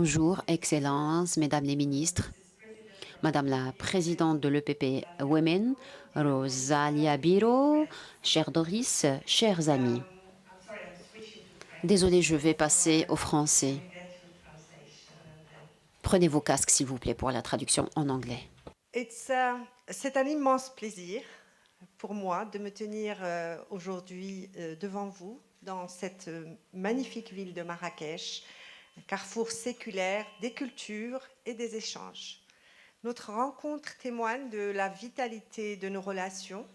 Bonjour, Excellences, Mesdames les ministres, Madame la Présidente de l'EPP Women, Rosalia Biro, cher Doris, chers amis. Désolée, je vais passer au français. Prenez vos casques, s'il vous plaît, pour la traduction en anglais. C'est un immense plaisir pour moi de me tenir aujourd'hui devant vous dans cette magnifique ville de Marrakech, un carrefour séculaire des cultures et des échanges. Notre rencontre témoigne de la vitalité de nos relations,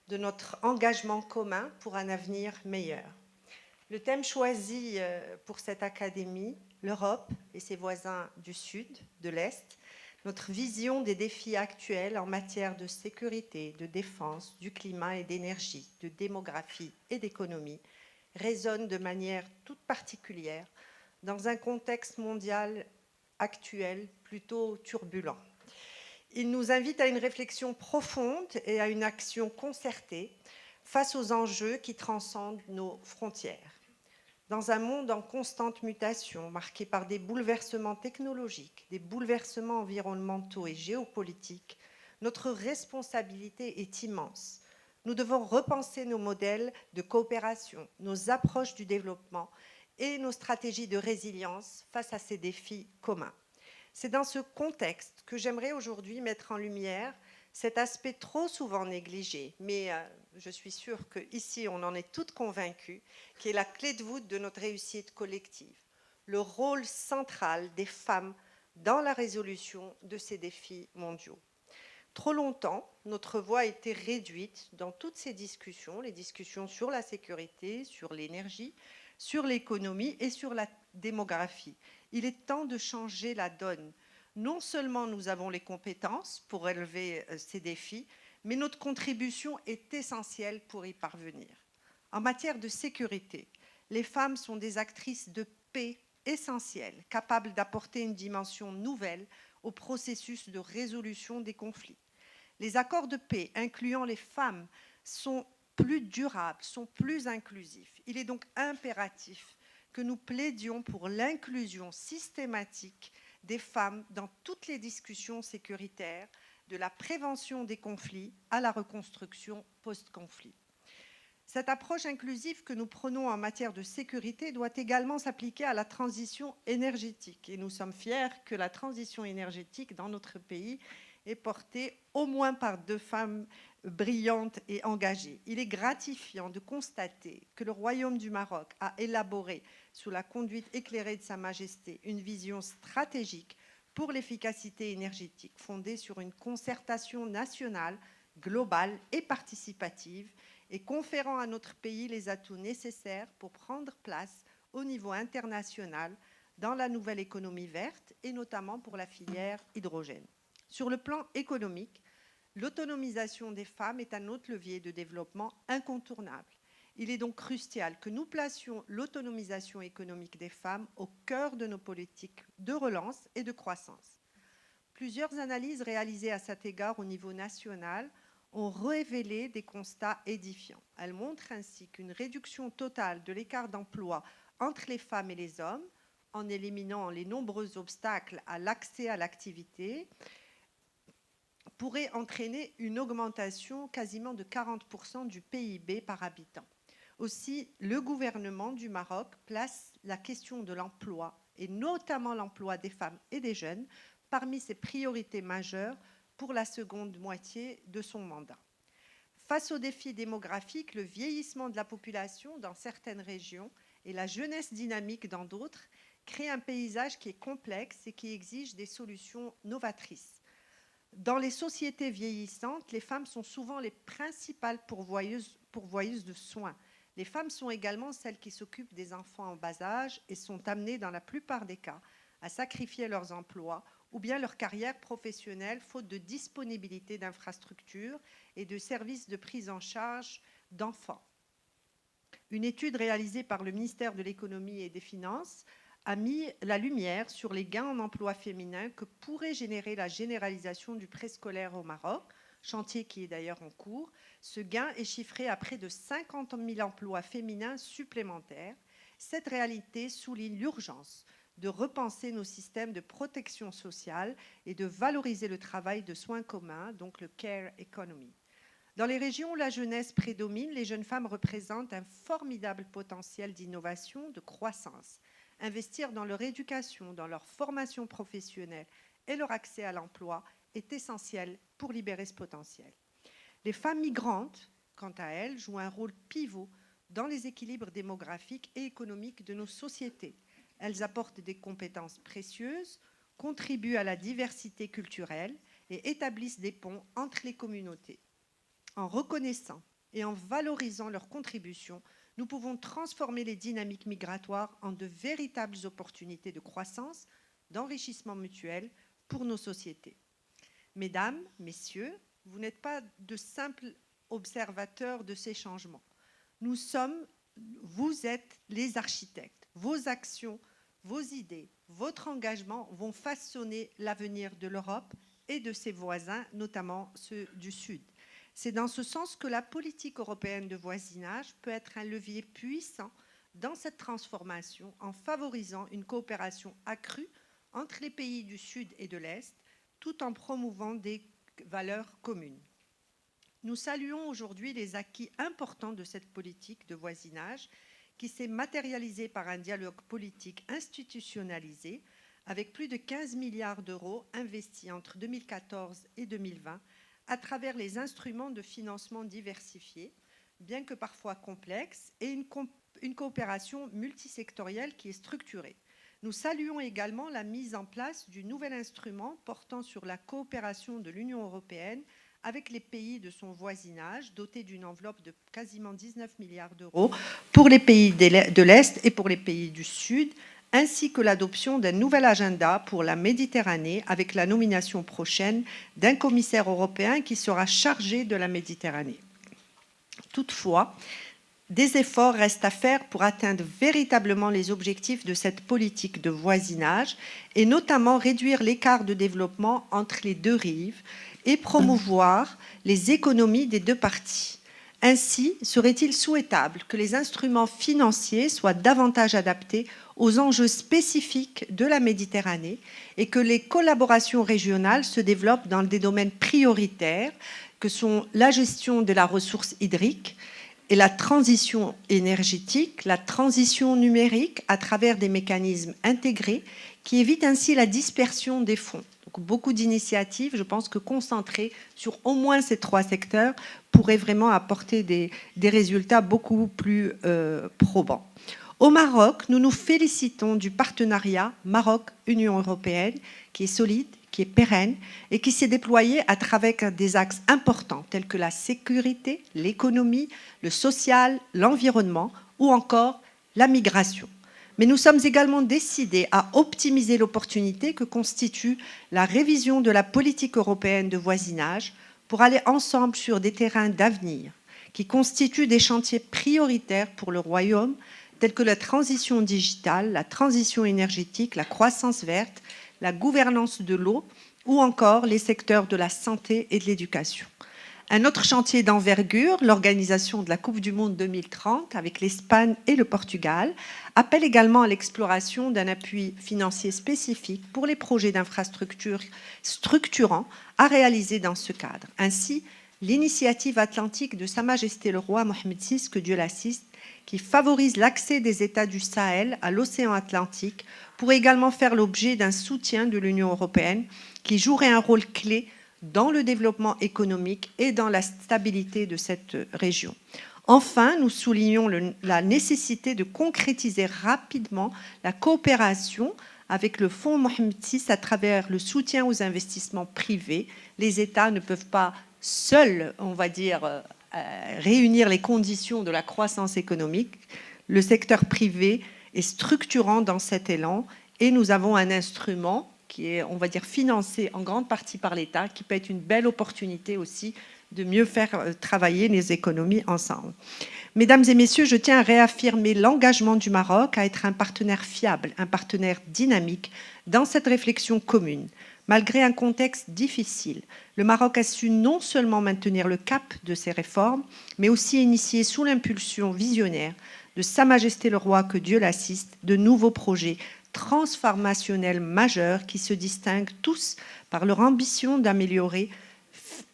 de notre engagement commun pour un avenir meilleur. Le thème choisi pour cette académie, l'Europe et ses voisins du Sud, de l'Est, notre vision des défis actuels en matière de sécurité, de défense, du climat et d'énergie, de démographie et d'économie, résonne de manière toute particulière dans un contexte mondial actuel plutôt turbulent. Il nous invite à une réflexion profonde et à une action concertée face aux enjeux qui transcendent nos frontières. Dans un monde en constante mutation, marqué par des bouleversements technologiques, des bouleversements environnementaux et géopolitiques, notre responsabilité est immense. Nous devons repenser nos modèles de coopération, nos approches du développement et nos stratégies de résilience face à ces défis communs. C'est dans ce contexte que j'aimerais aujourd'hui mettre en lumière cet aspect trop souvent négligé, mais je suis sûre qu'ici on en est toutes convaincues, qui est la clé de voûte de notre réussite collective, le rôle central des femmes dans la résolution de ces défis mondiaux. Trop longtemps, notre voix a été réduite dans toutes ces discussions, les discussions sur la sécurité, sur l'énergie, sur l'économie et sur la démographie. Il est temps de changer la donne. Non seulement nous avons les compétences pour relever ces défis, mais notre contribution est essentielle pour y parvenir. En matière de sécurité, les femmes sont des actrices de paix essentielles, capables d'apporter une dimension nouvelle au processus de résolution des conflits. Les accords de paix incluant les femmes sont plus durables, sont plus inclusifs. Il est donc impératif que nous plaidions pour l'inclusion systématique des femmes dans toutes les discussions sécuritaires, de la prévention des conflits à la reconstruction post-conflit. Cette approche inclusive que nous prenons en matière de sécurité doit également s'appliquer à la transition énergétique. Et nous sommes fiers que la transition énergétique dans notre pays est portée au moins par 2 femmes brillantes et engagées. Il est gratifiant de constater que le Royaume du Maroc a élaboré, sous la conduite éclairée de Sa Majesté, une vision stratégique pour l'efficacité énergétique fondée sur une concertation nationale, globale et participative, et conférant à notre pays les atouts nécessaires pour prendre place au niveau international dans la nouvelle économie verte et notamment pour la filière hydrogène. Sur le plan économique, l'autonomisation des femmes est un autre levier de développement incontournable. Il est donc crucial que nous placions l'autonomisation économique des femmes au cœur de nos politiques de relance et de croissance. Plusieurs analyses réalisées à cet égard au niveau national ont révélé des constats édifiants. Elles montrent ainsi qu'une réduction totale de l'écart d'emploi entre les femmes et les hommes, en éliminant les nombreux obstacles à l'accès à l'activité, pourrait entraîner une augmentation quasiment de 40% du PIB par habitant. Aussi, le gouvernement du Maroc place la question de l'emploi, et notamment l'emploi des femmes et des jeunes, parmi ses priorités majeures pour la seconde moitié de son mandat. Face aux défis démographiques, le vieillissement de la population dans certaines régions et la jeunesse dynamique dans d'autres créent un paysage qui est complexe et qui exige des solutions novatrices. Dans les sociétés vieillissantes, les femmes sont souvent les principales pourvoyeuses de soins. Les femmes sont également celles qui s'occupent des enfants en bas âge et sont amenées, dans la plupart des cas, à sacrifier leurs emplois ou bien leur carrière professionnelle faute de disponibilité d'infrastructures et de services de prise en charge d'enfants. Une étude réalisée par le ministère de l'Économie et des Finances a mis la lumière sur les gains en emploi féminin que pourrait générer la généralisation du préscolaire au Maroc, chantier qui est d'ailleurs en cours. Ce gain est chiffré à près de 50 000 emplois féminins supplémentaires. Cette réalité souligne l'urgence de repenser nos systèmes de protection sociale et de valoriser le travail de soins communs, donc le care economy. Dans les régions où la jeunesse prédomine, les jeunes femmes représentent un formidable potentiel d'innovation, de croissance. Investir dans leur éducation, dans leur formation professionnelle et leur accès à l'emploi est essentiel pour libérer ce potentiel. Les femmes migrantes, quant à elles, jouent un rôle pivot dans les équilibres démographiques et économiques de nos sociétés. Elles apportent des compétences précieuses, contribuent à la diversité culturelle et établissent des ponts entre les communautés. En reconnaissant et en valorisant leurs contributions, nous pouvons transformer les dynamiques migratoires en de véritables opportunités de croissance, d'enrichissement mutuel pour nos sociétés. Mesdames, messieurs, vous n'êtes pas de simples observateurs de ces changements. Vous êtes les architectes. Vos actions, vos idées, votre engagement vont façonner l'avenir de l'Europe et de ses voisins, notamment ceux du Sud. C'est dans ce sens que la politique européenne de voisinage peut être un levier puissant dans cette transformation en favorisant une coopération accrue entre les pays du Sud et de l'Est, tout en promouvant des valeurs communes. Nous saluons aujourd'hui les acquis importants de cette politique de voisinage qui s'est matérialisée par un dialogue politique institutionnalisé avec plus de 15 milliards d'euros investis entre 2014 et 2020 à travers les instruments de financement diversifiés, bien que parfois complexes, et une coopération multisectorielle qui est structurée. Nous saluons également la mise en place du nouvel instrument portant sur la coopération de l'Union européenne avec les pays de son voisinage, doté d'une enveloppe de quasiment 19 milliards d'euros pour les pays de l'Est et pour les pays du Sud, ainsi que l'adoption d'un nouvel agenda pour la Méditerranée avec la nomination prochaine d'un commissaire européen qui sera chargé de la Méditerranée. Toutefois, des efforts restent à faire pour atteindre véritablement les objectifs de cette politique de voisinage et notamment réduire l'écart de développement entre les deux rives et promouvoir les économies des deux parties. Ainsi, serait-il souhaitable que les instruments financiers soient davantage adaptés aux enjeux spécifiques de la Méditerranée et que les collaborations régionales se développent dans des domaines prioritaires que sont la gestion de la ressource hydrique et la transition énergétique, la transition numérique à travers des mécanismes intégrés qui évitent ainsi la dispersion des fonds. Donc, beaucoup d'initiatives, je pense que concentrées sur au moins ces trois secteurs pourraient vraiment apporter des résultats beaucoup plus probants. Au Maroc, nous nous félicitons du partenariat Maroc-Union européenne qui est solide, qui est pérenne et qui s'est déployé à travers des axes importants tels que la sécurité, l'économie, le social, l'environnement ou encore la migration. Mais nous sommes également décidés à optimiser l'opportunité que constitue la révision de la politique européenne de voisinage pour aller ensemble sur des terrains d'avenir qui constituent des chantiers prioritaires pour le Royaume, tels que la transition digitale, la transition énergétique, la croissance verte, la gouvernance de l'eau ou encore les secteurs de la santé et de l'éducation. Un autre chantier d'envergure, l'organisation de la Coupe du Monde 2030 avec l'Espagne et le Portugal, appelle également à l'exploration d'un appui financier spécifique pour les projets d'infrastructures structurants à réaliser dans ce cadre. Ainsi, l'initiative atlantique de Sa Majesté le Roi Mohammed VI, que Dieu l'assiste, qui favorise l'accès des États du Sahel à l'océan Atlantique, pourrait également faire l'objet d'un soutien de l'Union européenne qui jouerait un rôle clé dans le développement économique et dans la stabilité de cette région. Enfin, nous soulignons la nécessité de concrétiser rapidement la coopération avec le Fonds Mohammed VI à travers le soutien aux investissements privés. Les États ne peuvent pas seuls, on va dire, réunir les conditions de la croissance économique. Le secteur privé est structurant dans cet élan et nous avons un instrument qui est, on va dire, financé en grande partie par l'État, qui peut être une belle opportunité aussi de mieux faire travailler les économies ensemble. Mesdames et messieurs, je tiens à réaffirmer l'engagement du Maroc à être un partenaire fiable, un partenaire dynamique dans cette réflexion commune. Malgré un contexte difficile, le Maroc a su non seulement maintenir le cap de ses réformes, mais aussi initier sous l'impulsion visionnaire de Sa Majesté le Roi, que Dieu l'assiste, de nouveaux projets transformationnels majeurs qui se distinguent tous par leur ambition d'améliorer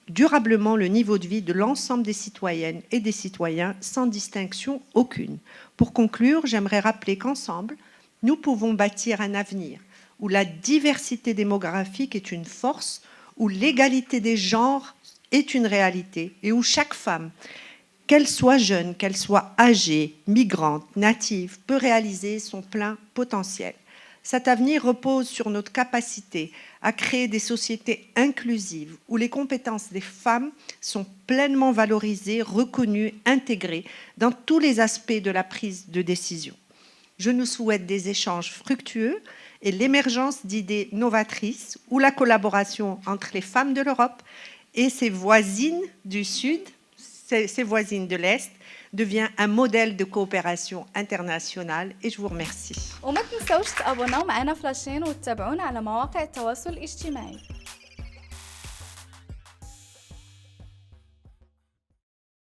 durablement le niveau de vie de l'ensemble des citoyennes et des citoyens sans distinction aucune. Pour conclure, j'aimerais rappeler qu'ensemble, nous pouvons bâtir un avenir où la diversité démographique est une force, où l'égalité des genres est une réalité et où chaque femme, qu'elle soit jeune, qu'elle soit âgée, migrante, native, peut réaliser son plein potentiel. Cet avenir repose sur notre capacité à créer des sociétés inclusives où les compétences des femmes sont pleinement valorisées, reconnues, intégrées dans tous les aspects de la prise de décision. Je nous souhaite des échanges fructueux et l'émergence d'idées novatrices où la collaboration entre les femmes de l'Europe et ses voisines du Sud, ses voisines de l'Est, devient un modèle de coopération internationale. Et je vous remercie. وما تنسوش تابوناو معنا فلاشين وتتابعونا على مواقع التواصل الاجتماعي.